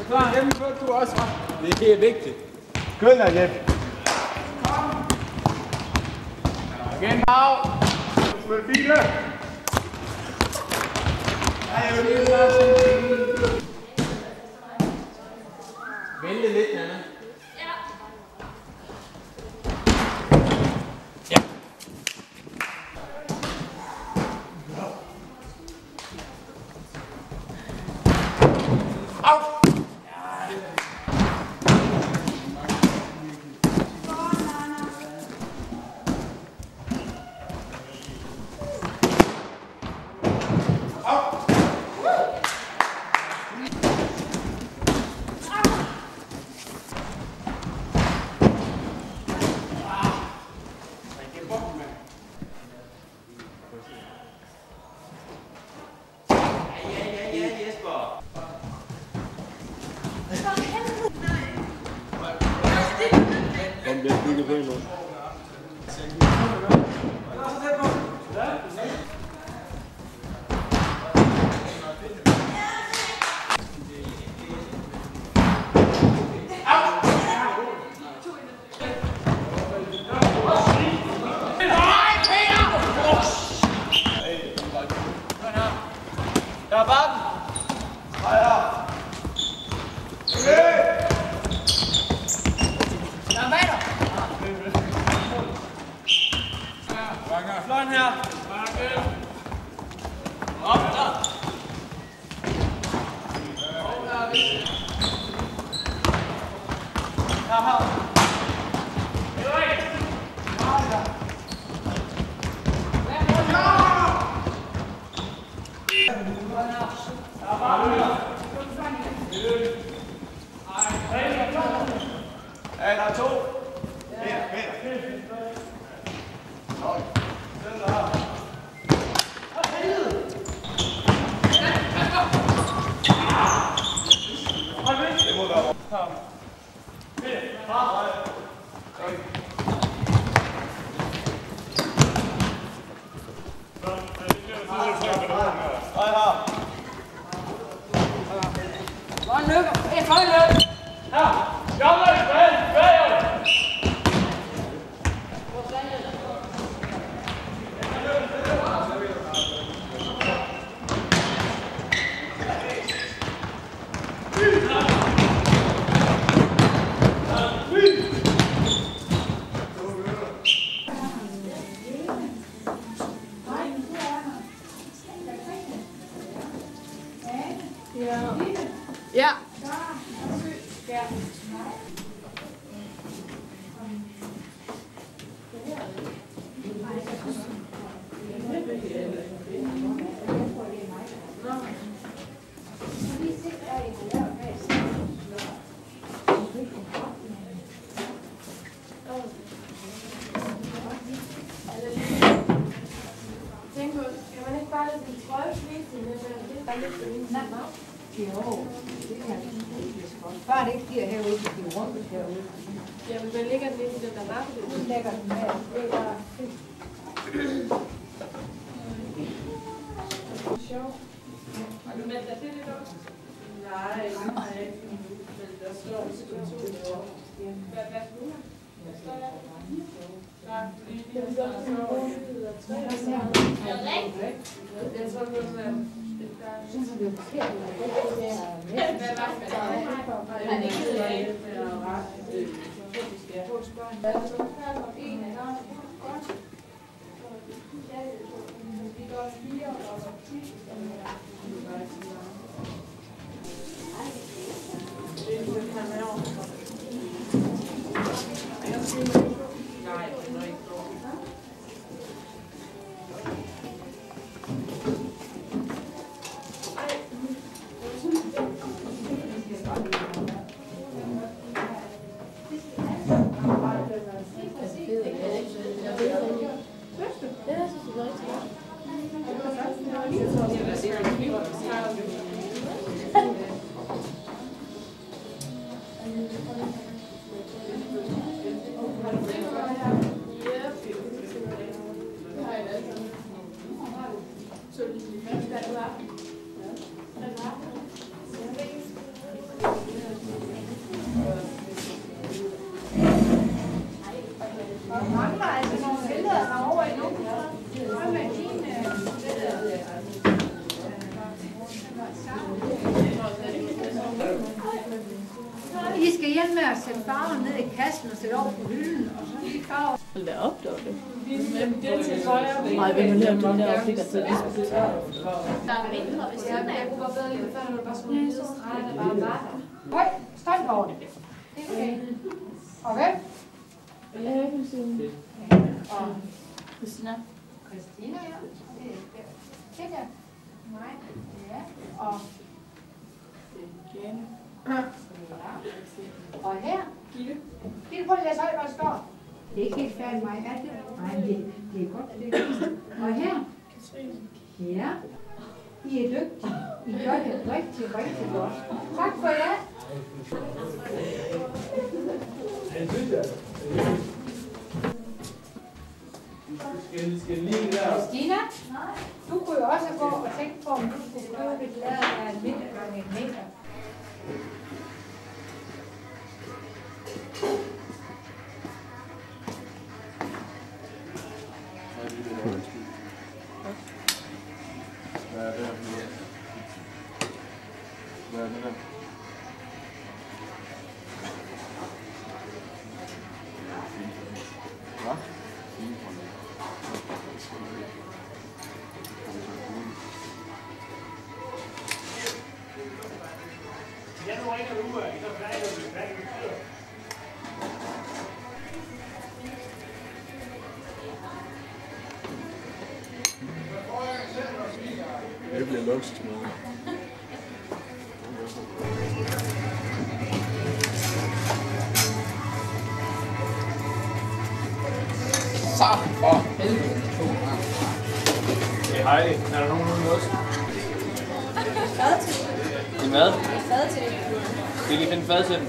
Klar, gennemførte du også. Det er vigtigt. Skynd dig, Jeppe. Igen, Pau. Smød file. Vente lidt, Anna. Den bliver bygget på endnu. Der er bare den. Fløjen her. Op der. Her. Ja, der er to. Ja. Tænk på, kan man ikke bare lade sin trøje flise med, eller det er lidt for længe? Jo, det kan vi. Bare det ikke bliver herude, så bliver rundt herude. Ja, men man lægger den lidt i den der mappe. Nu lægger den med. Det er bare fint. Sjovt. Men er det lidt også? Nej, det har jeg ikke. Men der står to. Hvad nu? Står der? Nej, fordi vi har så jeg tror, det er Jeg synes, det er forkert. Så med at sætte farven ned i kassen og sætte over på hylden, og så lige farver. Hold da op, det var det. Det er til højre. Nej, vi vil lave den der opligger til det. Der er mindre ved siden af. Jeg kunne bedre lide det før, når du bare skulle have en streg, der bare var der. Høj, stand over det. Det er okay. Og hvem? Og Christina. Christina, ja. Det der. Mig. Ja. Og Jane. ja. Og her. Gitte, prøv at læse højt, hvad der står. Det er ikke helt færdigt, mig. Er det? Nej, det er godt. Det er. Og her. Ja. I er dygtige. I gør det rigtig, rigtig godt. Tak for jer. Christina, du kunne jo også gå og tænke på, om du skulle købe et lader af en meter gange en meter. Hvad er det her? Hvad er det der? Hvad? Det bliver luksusmad. Så for helvede. Hej, er der nogen uden ost? Fad til. En hvad? Fad til. Vi kan finde fad til den.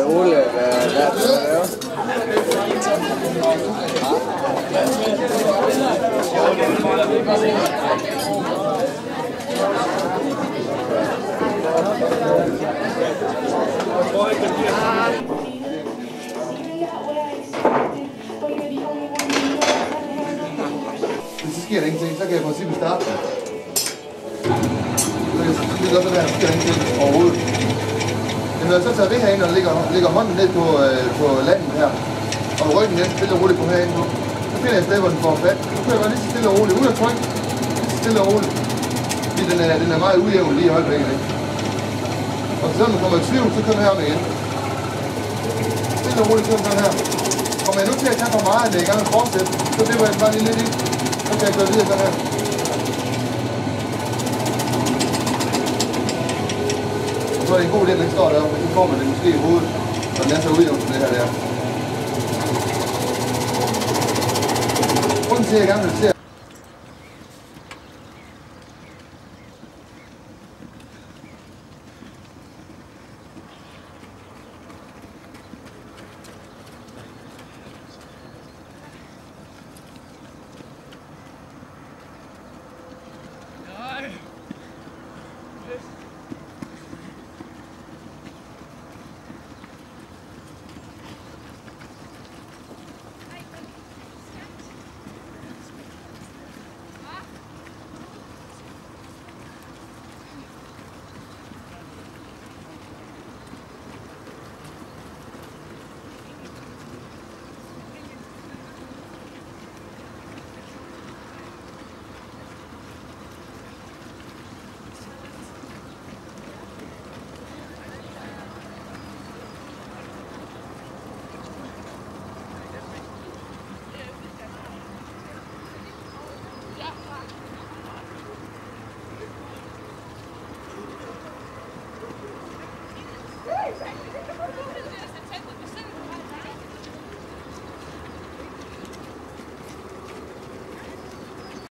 Ole, hvad er det, du laver? Så sker der ingenting, så kan jeg i princippet starte. Det er godt være, at der sker ingenting overhovedet. Men når jeg så tager det her ind og lægger hånden ned på landet her, og ryggen den stille og roligt på herinde nu, så finder jeg et sted, hvor den får fat. Så kører jeg bare lige så stille og roligt, uden at trykke, lige så stille og roligt. Fordi den er meget ujævn lige i øjeblikket, ikke? Og så når man kommer i tvivl, så kører jeg herom igen. Stille og roligt kører jeg her. Kommer jeg nu til at tage for meget, når jeg er i gang med at fortsætte, så bliver jeg bare lige lidt i. Så kan jeg køre videre sådan her. Så er det en god idé, at den står deroppe, så får man det måske i hovedet, når den er så ujævn som det her der. Grunden til, at jeg gerne vil se